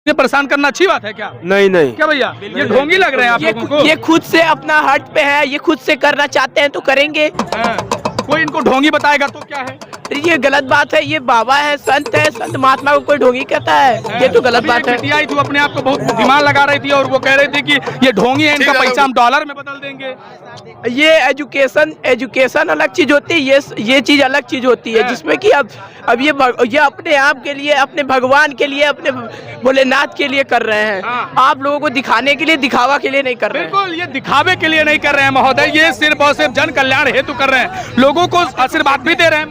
ये परेशान करना अच्छी बात है क्या? नहीं नहीं, क्या भैया ये ढोंगी लग रहे हैं आप लोगों को? ये खुद से अपना हट पे है, ये खुद से करना चाहते हैं तो करेंगे। हाँ, कोई इनको ढोंगी बताएगा तो क्या है? ये गलत बात है, ये बाबा है, संत महात्मा को कोई ढोंगी कहता है, ये तो गलत बात है। बिटिया थी अपने आप को बहुत दिमाग लगा रही थी और वो कह रही थी कि ये ढोंगी है, इनका पैसा हम डॉलर में बदल देंगे। ये एजुकेशन अलग चीज होती है, ये चीज अलग चीज होती है, जिसमें कि अब ये अपने आप के लिए, अपने भगवान के लिए, अपने भोलेनाथ के लिए कर रहे हैं। आप लोगों को दिखाने के लिए, दिखावा के लिए नहीं कर रहे हैं। बिल्कुल, ये दिखावे के लिए नहीं कर रहे हैं महोदय, ये सिर्फ और सिर्फ जन कल्याण हेतु कर रहे हैं, लोगों को आशीर्वाद भी दे रहे हैं।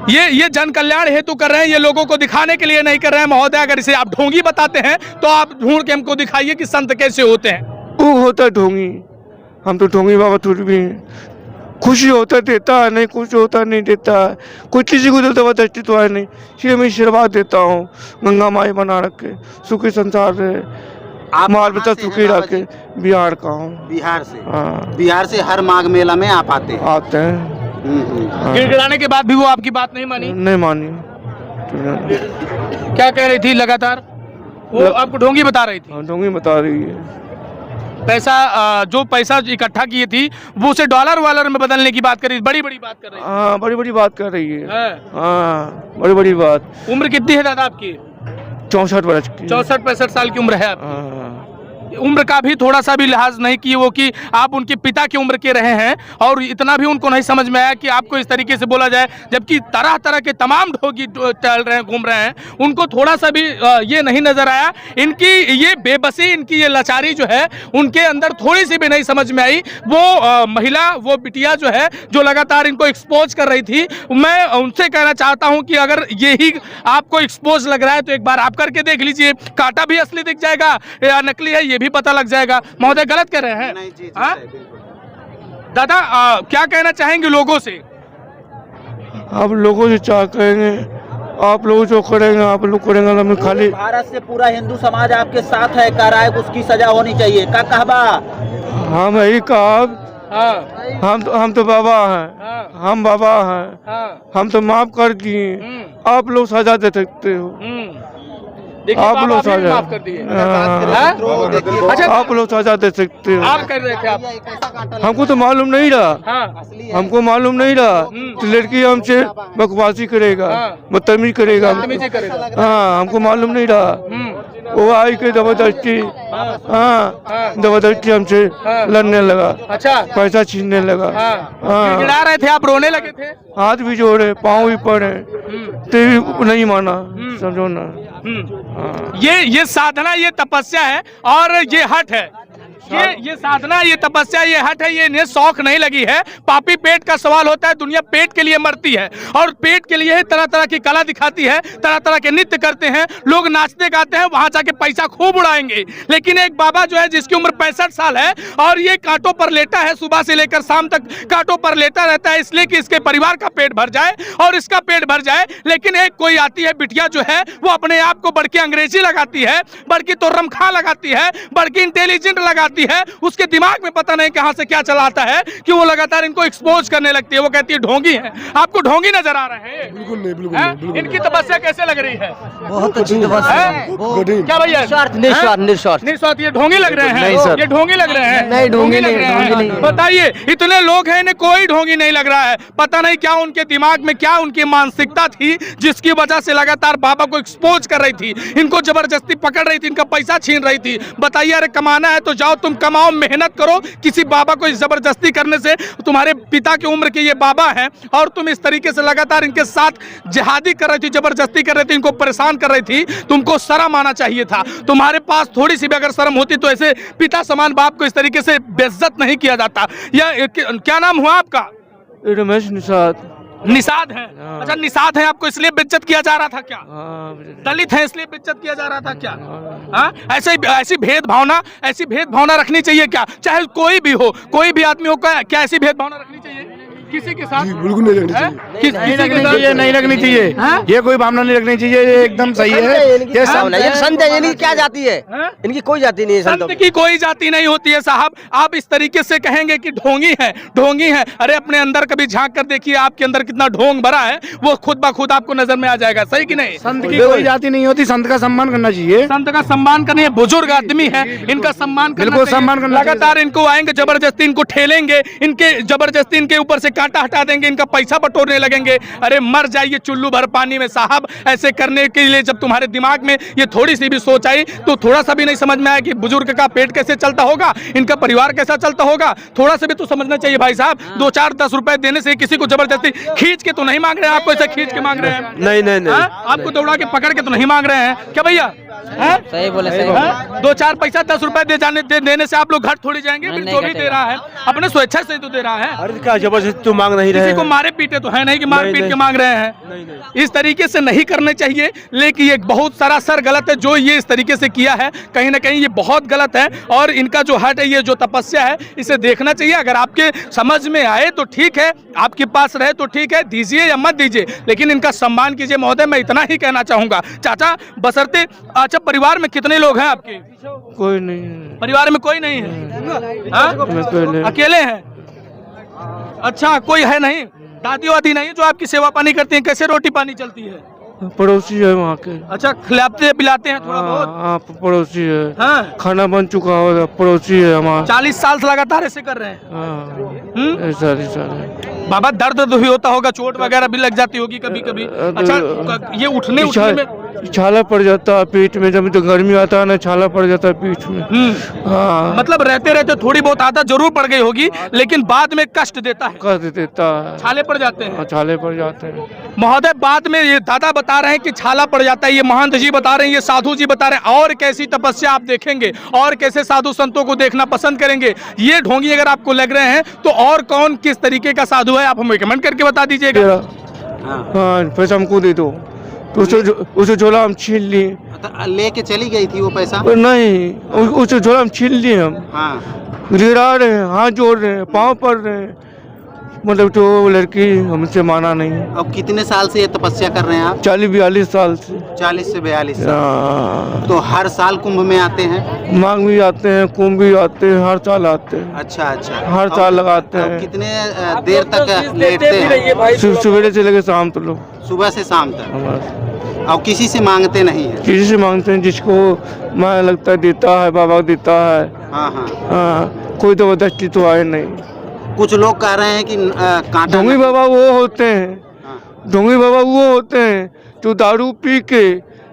ये जन कल्याण हेतु कर रहे हैं, ये लोगों को दिखाने के लिए नहीं कर रहे हैं महोदय। अगर इसे आप ढोंगी बताते हैं तो आप ढूंढ के हमको दिखाइए कि संत कैसे होते हैं। वो होता है ढोंगी, हम तो ढोंगी बाबा थोड़ी भी खुशी होता देता है, नहीं कुछ होता नहीं देता है, कुछ किसी को जबरदस्ती तो है नहीं। इसलिए मैं आशीर्वाद देता हूँ, गंगा माई बना रखे, सुखी संसार रहे, माल बच्चा सुखी रखे। बिहार का हूँ। बिहार से? हाँ, बिहार से हर माघ मेला में आप आते हैं? आते हैं। हाँ। गिड़गिड़ाने के बाद भी वो आपकी बात नहीं मानी? नहीं मानी। क्या कह रही थी लगातार? वो आपको ढोंगी बता रही थी? ढोंगी बता रही है। पैसा जो पैसा इकट्ठा किए थी वो उसे डॉलर वालर में बदलने की बात कर रही, बड़ी बड़ी बात कर रही है। हाँ, बड़ी बड़ी बात कर रही है। हाँ, बड़ी बड़ी बात। उम्र कितनी है दादा आपकी? 64 वर्ष की। 64-65 साल की उम्र है आपकी। उम्र का भी थोड़ा सा भी लिहाज नहीं किए वो कि आप उनके पिता की उम्र के रहे हैं, और इतना भी उनको नहीं समझ में आया कि आपको इस तरीके से बोला जाए, जबकि तरह तरह के तमाम ढोंगी टहल रहे हैं, घूम रहे हैं। उनको थोड़ा सा भी ये नहीं नजर आया, इनकी ये बेबसी, इनकी ये लाचारी जो है उनके अंदर थोड़ी सी भी नहीं समझ में आई। वो महिला, वो बिटिया जो है जो लगातार इनको एक्सपोज कर रही थी, मैं उनसे कहना चाहता हूँ कि अगर यही आपको एक्सपोज लग रहा है तो एक बार आप करके देख लीजिए, कांटा भी असली दिख जाएगा या नकली है ये भी पता लग जाएगा। महोदय गलत कर रहे हैं? नहीं जी, हाँ? दादा क्या कहना चाहेंगे लोगों से? आप लोगों से क्या कहेंगे, आप लोग जो करेंगे आप लोग करेंगे, हम खाली। भारत से पूरा हिंदू समाज आपके साथ है, कह रहा है कि उसकी सजा होनी चाहिए, क्या कहबा? हम यही कहा, हाँ, हम तो बाबा हैं। हाँ, हम बाबा हैं। हाँ, हम तो माफ कर दिए, आप लोग सजा दे सकते हो। देखिए आप बाबा लोग अभी भी सजा, माफ कर दिए। हाँ, अच्छा, आप लोग सजा दे सकते हो। आप कर रहे थे आप? हमको तो मालूम नहीं रहा, हाँ, हमको मालूम नहीं रहा। तो लड़की हमसे बकवासी करेगा, बदतमीजी करेगा। बदतमीजी करेगा। हाँ, हमको मालूम नहीं रहा। वो आई के जबरदस्ती, हाँ, जबरदस्ती हमसे लड़ने लगा। अच्छा, पैसा छीनने लगा। हाँ, गिड़ा रहे थे आप, रोने लगे थे? हाथ भी जोड़े, पाँव भी पड़े, तो भी नहीं माना, समझो ना। ये साधना, ये तपस्या है और ये हट है। ये साधना, ये तपस्या, ये हट है, ये इन्हें शौक नहीं लगी है। पापी पेट का सवाल होता है, दुनिया पेट के लिए मरती है और पेट के लिए तरह तरह की कला दिखाती है, तरह तरह के नृत्य करते हैं, लोग नाचते गाते हैं, वहां जाके पैसा खूब उड़ाएंगे। लेकिन एक बाबा जो है जिसकी उम्र 65 साल है और ये कांटों पर लेटा है, सुबह से लेकर शाम तक कांटों पर लेटा रहता है, इसलिए कि इसके परिवार का पेट भर जाए और इसका पेट भर जाए। लेकिन एक कोई आती है बिटिया जो है, वो अपने आप को बड़की अंग्रेजी लगाती है, बड़की तोर्रमखा लगाती है, बड़की इंटेलिजेंट लगाती है, उसके दिमाग में पता नहीं कहां से क्या चलाता है कि वो लगातार इनको एक्सपोज करने लगती है। वो कहती है ढोंगी है। आपको ढोंगी नजर आ रहे हैं? बिल्कुल नहीं, बिल्कुल नहीं, बिल्कुल इनकी तपस्या कैसे लग रही है? बहुत अच्छी तपस्या है। क्या भैया? निस्वार्थ। ये ढोंगी लग रहे हैं? नहीं सर, ये ढोंगी लग रहे हैं? नहीं, ढोंगी लग रहे हैं। बताइए, इतने लोग हैं, इन्हें कोई ढोंगी नहीं लग रहा है। पता नहीं क्या उनके दिमाग में, क्या उनकी मानसिकता थी जिसकी वजह से लगातार बाबा को एक्सपोज कर रही थी, इनको जबरदस्ती पकड़ रही थी, इनका पैसा छीन रही थी। बताइए, अरे कमाना है तो जाओ, तुम कमाओ, मेहनत करो। किसी बाबा को जबरदस्ती करने से, तुम्हारे पिता की उम्र के ये बाबा हैं और तुम इस तरीके से लगातार इनके साथ जिहादी कर रही थी, जबरदस्ती कर रही थी, इनको परेशान कर रही थी। तुमको शर्म आना चाहिए था। तुम्हारे पास थोड़ी सी भी अगर शर्म होती तो ऐसे पिता समान बाप को इस तरीके से बेइज्जत नहीं किया जाता। क्या नाम हुआ आपका? रमेश निषाद। निषाद है? अच्छा, निषाद है, आपको इसलिए बेइज्जत किया जा रहा था क्या? दलित है इसलिए बेइज्जत किया जा रहा था क्या? हाँ, ऐसी भेदभावना रखनी चाहिए क्या? चाहे कोई भी हो, कोई भी आदमी हो, क्या ऐसी भेदभावना रखनी चाहिए? किसी के साथ बिल्कुल नहीं लगनी हैं? चाहिए। किसी के साथ नहीं लगनी चाहिए, हैं? ये कोई भावना नहीं रखनी चाहिए, ये एकदम सही है। ये संत है, इनकी क्या जाति है? हैं? इनकी कोई जाति नहीं है संतों संत की कोई जाति नहीं होती है साहब। आप इस तरीके से कहेंगे कि ढोंगी है, ढोंगी है। अरे अपने अंदर कभी झांक कर देखिए, आपके अंदर कितना ढोंग भरा है, वो खुद ब खुद आपको नजर में आ जाएगा। सही कि नहीं? संत की कोई जाति नहीं होती, संत का सम्मान करना चाहिए। संत का सम्मान करने, बुजुर्ग आदमी है, इनका सम्मान करना बिल्कुल चाहिए। सम्मान करना चाहिए। लगातार इनको आएंगे, जबरदस्ती इनको ठेलेंगे, इनके जबरदस्ती इनके ऊपर से कांटा हटा देंगे, इनका पैसा बटोरने लगेंगे। अरे मर जाइए चुल्लू भर पानी में साहब। ऐसे करने के लिए जब तुम्हारे दिमाग में ये थोड़ी सी भी सोच आई तो थोड़ा सा भी नहीं समझ में आया कि बुजुर्ग का पेट कैसे चलता होगा, इनका परिवार कैसा चलता होगा। थोड़ा सा भी तो समझना चाहिए भाई साहब। 2-4-10 रुपए देने से किसी को जबरदस्ती खींच के तो नहीं मांग रहे हैं, आपको ऐसे खींच के मांग रहे हैं? नहीं हाँ? आपको दौड़ा के पकड़ के तो नहीं मांग रहे हैं क्या भैया? हैं? सही बोले, सही हैं? 2-4 पैसा 10 रुपए देने से आप लोग घट थोड़ी जाएंगे। फिर जो भी दे रहा है अपने स्वेच्छा से तो दे रहा है। अरे क्या जबरदस्ती तो मांग नहीं रहे किसी को मारे पीटे तो है नहीं कि मार पीट के मांग रहे हैं। इस तरीके से नहीं करने चाहिए, लेकिन ये बहुत सरासर गलत है जो ये इस तरीके से किया है। कहीं ना कहीं ये बहुत गलत है और इनका जो हट है, ये जो तपस्या है, इसे देखना चाहिए। अगर आपके समझ में आए तो ठीक है, आपके पास रहे तो ठीक है, दीजिए या मत दीजिए, लेकिन इनका सम्मान कीजिए महोदय। मैं इतना ही कहना चाहूंगा। चाचा बसरते, अच्छा परिवार में कितने लोग हैं आपके? कोई नहीं है। परिवार में कोई नहीं है? हाँ? मैं अकेले। अकेले हैं? अच्छा, कोई है नहीं? दादी वादी नहीं जो आपकी सेवा पानी करती हैं? कैसे रोटी पानी चलती है? पड़ोसी है वहाँ के। अच्छा, खिलाते पिलाते हैं थोड़ा बहुत? हाँ पड़ोसी है। हाँ? खाना बन चुका होगा, पड़ोसी है हमारा। 40 साल से लगातार ऐसे कर रहे हैं? हाँ ऐसा है। बाबा दर्द भी होता होगा, चोट वगैरह भी लग जाती होगी कभी कभी। अच्छा, ये उठने में छाला पड़ जाता है पीठ में, जब तो गर्मी आता है ना, छाला पड़ जाता है पीठ में। हाँ मतलब रहते रहते थोड़ी बहुत आदत जरूर पड़ गई होगी, लेकिन बाद में कष्ट देता है, कर देता है। छाले पड़ जाते हैं। हाँ, छाले पड़ जाते हैं महोदय। बाद में ये दादा बता रहे हैं कि छाला पड़ जाता है, ये महंत जी बता रहे हैं, ये साधु जी बता रहे हैं। और कैसी तपस्या आप देखेंगे और कैसे साधु संतों को देखना पसंद करेंगे। ये ढोंगी अगर आपको लग रहे हैं तो और कौन किस तरीके का साधु है, आप हमें कमेंट करके बता दीजिएगा। हाँ पैसा हमको दे दो, तो उसे झोला हम छीन लिए। लेके चली गई थी वो पैसा? नहीं, उसे झोला हम छीन लिए हम। हाँ। गिरा रहे हैं, हाथ जोड़ रहे हैं, पाँव पड़ रहे हैं, मतलब तो वो लड़की हमसे माना नहीं। और कितने साल से ये तपस्या कर रहे हैं आप? 40-42 साल से। 40 से 42 साल। हाँ। तो हर साल कुंभ में आते हैं? मांग भी आते हैं, कुंभ भी आते हैं, हर साल आते हैं। अच्छा अच्छा। हर साल लगाते और हैं। कितने देर तक लेटते हैं? सवेरे से लेकर शाम तक लोग। सुबह से शाम तक? हमारे और किसी से मांगते नहीं है? किसी से मांगते हैं, जिसको माया लगता है देता है, बाबा देता है। हाँ हाँ। हाँ, कोई जबरदस्ती तो आए नहीं। कुछ लोग कह रहे हैं कि कांटा। ढोंगी बाबा वो होते हैं, हाँ। ढोंगी बाबा वो होते हैं जो दारू पी के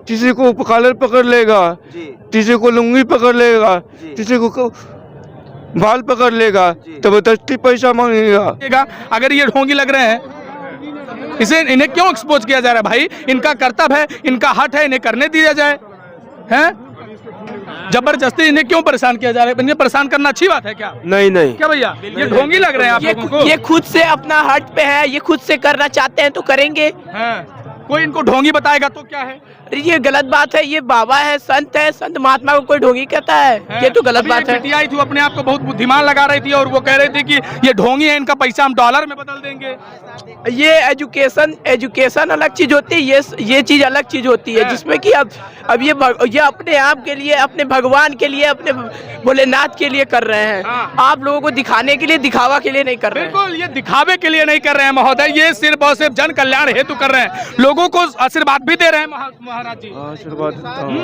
किसी को कॉलर पकड़ लेगा, जी किसी को लुंगी पकड़ लेगा, जी। किसी को बाल पकड़ लेगा, जबरदस्ती पैसा मांगेगा। अगर ये ढोंगी लग रहे हैं, इसे इन्हें क्यों एक्सपोज किया जा रहा है भाई? इनका कर्तव्य है, इनका हक है, इन्हें करने दिया जाए। हैं? जबरदस्ती इन्हें क्यों परेशान किया जा रहा है? इन्हें परेशान करना अच्छी बात है क्या? नहीं नहीं। क्या भैया, ये ढोंगी लग रहे हैं आप लोगों को? ये खुद से अपना हट पे है, ये खुद से करना चाहते हैं तो करेंगे। हैं? कोई इनको ढोंगी बताएगा तो क्या है? अरे ये गलत बात है, ये बाबा है, संत महात्मा को कोई ढोंगी कहता है? ये तो गलत अभी बात एक है। बिटिया आई थी, वो अपने आप को बहुत बुद्धिमान लगा रही थी और वो कह रही थी कि ये ढोंगी है, इनका पैसा हम डॉलर में बदल देंगे। ये एजुकेशन अलग चीज होती है, ये चीज अलग चीज होती है, जिसमें कि अब ये अपने आप के लिए, अपने भगवान के लिए, अपने भोलेनाथ के लिए कर रहे हैं। आप लोगों को दिखाने के लिए, दिखावा के लिए नहीं कर रहे हैं। बिल्कुल, ये दिखावे के लिए नहीं कर रहे हैं महोदय, ये सिर्फ और सिर्फ जन कल्याण हेतु कर रहे हैं। लोगों को आशीर्वाद भी दे रहे हैं महाराज जी। आशीर्वाद देता हूँ।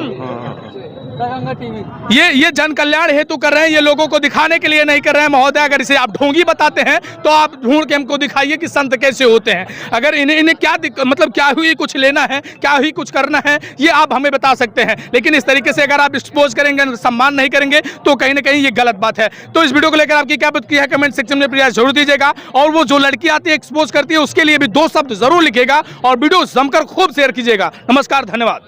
ये जन कल्याण हेतु कर रहे हैं, ये लोगों को दिखाने के लिए नहीं कर रहे हैं महोदय। अगर इसे आप ढोंगी बताते हैं तो आप ढूंढ के हमको दिखाइए कि संत कैसे होते हैं। अगर इन्हें क्या मतलब क्या हुई कुछ लेना है, क्या हुई कुछ करना है, ये आप हमें बता सकते हैं। लेकिन इस तरीके से अगर आप एक्सपोज करेंगे, सम्मान नहीं करेंगे, तो कहीं ना कहीं ये गलत बात है। तो इस वीडियो को लेकर आपकी क्या प्रतिक्रिया है, कमेंट सेक्शन में प्रयास जरूर दीजिएगा। और वो जो लड़की आती है एक्सपोज करती है, उसके लिए भी 2 शब्द जरूर लिखिएगा और वीडियो जमकर खूब शेयर कीजिएगा। नमस्कार, धन्यवाद।